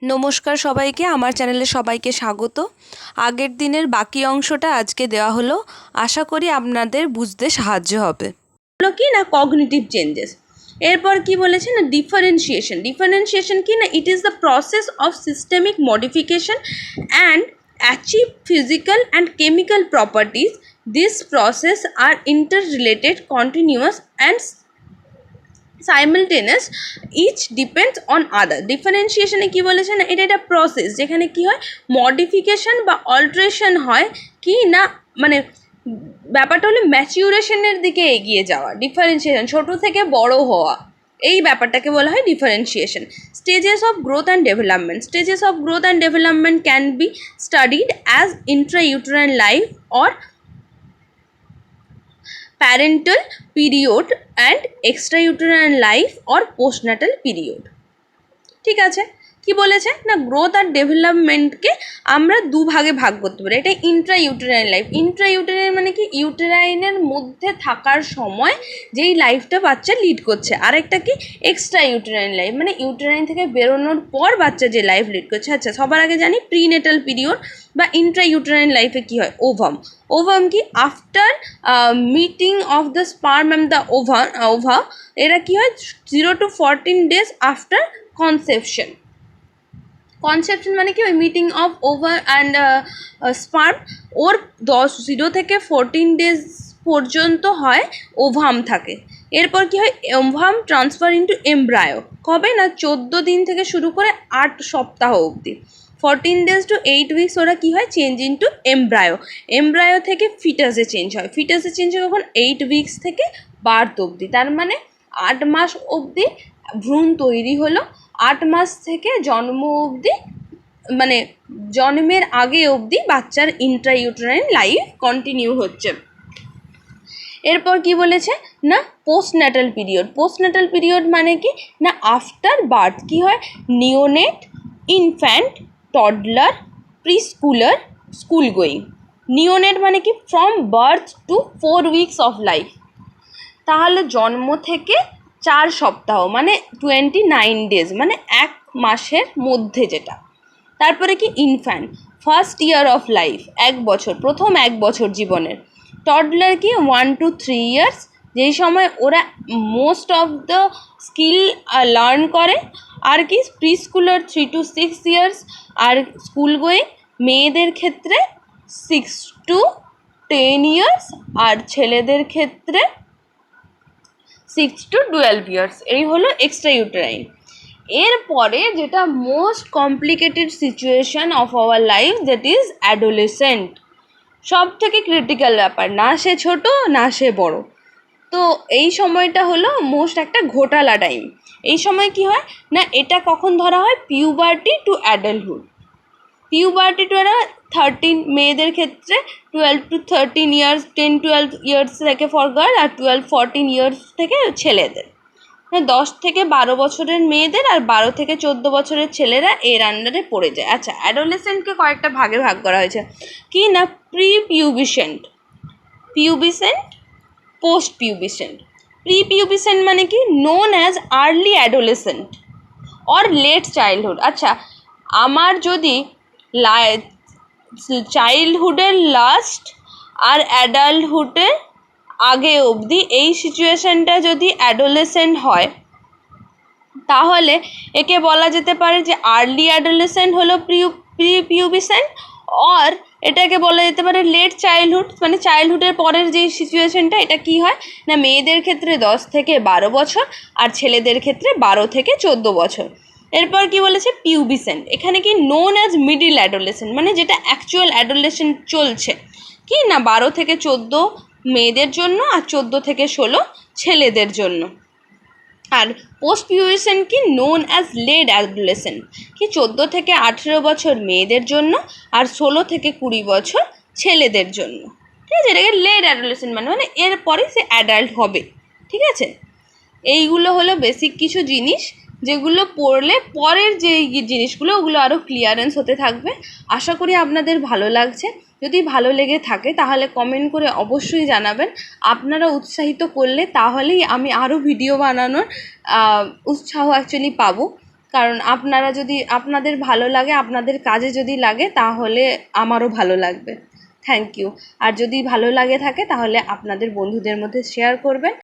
নমস্কার সবাইকে, আমার চ্যানেলে সবাইকে স্বাগত। আগের দিনের বাকি অংশটা আজকে দেওয়া হলো, আশা করি আপনাদের বুঝতে সাহায্য হবে। হলো কি না কগনিটিভ চেঞ্জেস। এরপর কি বলেছে না ডিফারেন্সিয়েশন কি না it is the process of systemic modification and achieve physical and chemical properties. This process are interrelated continuous and simultaneous, each depends on other. ডিফারেন্সিয়েশনে কী বলেছে না এটা একটা প্রসেস যেখানে কী হয় মডিফিকেশন বা অল্টারেশন হয় কি না মানে ব্যাপারটা হলো ম্যাচিউরেশনের দিকে এগিয়ে যাওয়া। ডিফারেন্সিয়েশন ছোটো থেকে বড় হওয়া, এই ব্যাপারটাকে বলা হয় differentiation. Stages of growth and development can be studied as intrauterine life or parental period and extrauterine life or postnatal period. ঠিক আছে, কি বলেছে না গ্রোথ আর ডেভেলপমেন্টকে আমরা দুভাগে ভাগ করতে পারি। এটা ইন্ট্রাইউটেরাইন লাইফ। ইন্ট্রাইউটেরাইন মানে কি ইউটেরাইনের মধ্যে থাকার সময় যেই লাইফটা বাচ্চা লিড করছে। আরেকটা কি এক্সট্রা ইউটেরাইন লাইফ, মানে ইউটেরাইন থেকে বেরোনোর পর বাচ্চা যে লাইফ লিড করছে। আচ্ছা, সবার আগে জানি প্রিনেটাল পিরিয়ড বা ইন্ট্রাইউটেরাইন লাইফে কি হয় ওভাম কি after meeting of the sperm and the ova এরা কি হয় 0 to 14 days আফটার কনসেপশন মানে কি ওই meeting of ova and sperm or 0 থেকে 14 days পর্যন্ত হয় ওভাম থাকে। এরপর কি হয় ওভাম ট্রান্সফার ইন্টু এমব্রায়ো কবে না 14 দিন থেকে শুরু করে 8 সপ্তাহ অবধি। 14 days to 8 weeks ওরা কী হয় চেঞ্জ ইন্টু এমব্রায়ো থেকে ফিটাসে চেঞ্জ হয়। কখন 8 weeks থেকে বার্থ অবধি, তার মানে 8 মাস অবধি ভ্রূণ তৈরি হলো। 8 মাস থেকে জন্ম অবধি মানে জন্মের আগে অবধি বাচ্চার ইন্ট্রাইউটেরাইন লাইফ কন্টিনিউ হচ্ছে। এরপর কি বলেছে না পোস্টন্যাটাল পিরিয়ড মানে কি না আফটার বার্থ কি হয় neonate, infant, toddler, preschooler, school going. Neonate মানে কি from birth to 4 weeks of life, তাহলে জন্ম থেকে 4 সপ্তাহ মানে 29 days মানে 1 মাসের মধ্যে যেটা। তারপরে কি infant first year of life 1 বছর, প্রথম 1 বছর জীবনের। টডলার কি 1 to 3 years, যেই সময় ওরা most of the skill learn করে। আর কি প্রিস্কুলার 3 to 6 years, আর স্কুল গোয়িং মেয়েদের ক্ষেত্রে 6 to 10 years আর ছেলেদের ক্ষেত্রে 6 to 12 years। এই হলো এক্সট্রা ইউটেরাইন। এরপরে যেটা most complicated situation of our life that is adolescent. সব থেকে ক্রিটিক্যাল ব্যাপার, না সে ছোট না সে বড়। তো এই সময়টা হলো মোস্ট একটা ঘোটালা টাইম। এই সময় কি হয় না এটা কখন ধরা হয় puberty to adulthood. Puberty to 13 মেয়েদের ক্ষেত্রে, 12 to 13 years, 10-12 years থেকে ফর গার্ল, আর 12-14 years থেকে ছেলেদের। 10 থেকে 12 বছরের মেয়েদের আর 12 থেকে 14 বছরের ছেলেরা এর আন্ডারে পড়ে যায়। আচ্ছা, অ্যাডোলেসেন্টকে কয়েকটা ভাগে ভাগ করা হয়েছে কি না প্রিপিউবিসেন্ট, পোস্ট পিউবিসেন্ট। প্রিপিউবিসেন্ট মানে কি known as early adolescent or late childhood. আচ্ছা, আমার যদি চাইল্ডহুডের লাস্ট আর অ্যাডাল্টহুডের আগে অবধি এই সিচুয়েশানটা যদি অ্যাডোলেসেন্ট হয় তাহলে একে বলা যেতে পারে যে আর্লি অ্যাডোলেসেন্ট হলো প্রিপিউবিসেন্ট, অর এটাকে বলা যেতে পারে লেট চাইল্ডহুড, মানে চাইল্ডহুডের পরের যেই সিচুয়েশানটা এটা কি হয় না মেয়েদের ক্ষেত্রে 10 থেকে 12 বছর আর ছেলেদের ক্ষেত্রে 12 থেকে 14 বছর। এরপর কি বলেছে পিউবিসেন্ট, এখানে কি নোন অ্যাজ মিডিল অ্যাডোলেসেন্ট, মানে যেটা অ্যাকচুয়াল অ্যাডোলেসেন্ট চলছে কি না 12 থেকে 14 মেয়েদের জন্য আর 14 থেকে 16 ছেলেদের জন্য। আর পোস্ট পিউবিসেন্ট কি নোন অ্যাজ লেট অ্যাডোলেসেন্ট, কি 14 থেকে 18 বছর মেয়েদের জন্য আর 16 থেকে 20 বছর ছেলেদের জন্য। ঠিক আছে, এটাকে লেট অ্যাডোলেসেন্ট মানে এরপরে সে অ্যাডাল্ট হবে। ঠিক আছে, এইগুলো হলো বেসিক কিছু জিনিস যেগুলো পড়লে পরের যে জিনিসগুলো ওগুলো আরও ক্লিয়ারেন্স হতে থাকবে। আশা করি আপনাদের ভালো লাগছে। যদি ভালো লেগে থাকে তাহলে কমেন্ট করে অবশ্যই জানাবেন। আপনারা উৎসাহিত করলে তাহলেই আমি আরও ভিডিও বানানোর উৎসাহ অ্যাকচুয়ালি পাবো। কারণ আপনাদের ভালো লাগে, আপনাদের কাজে যদি লাগে তাহলে আমারও ভালো লাগবে। Thank you. আর যদি ভালো লাগে থাকে তাহলে আপনাদের বন্ধুদের মধ্যে শেয়ার করবেন।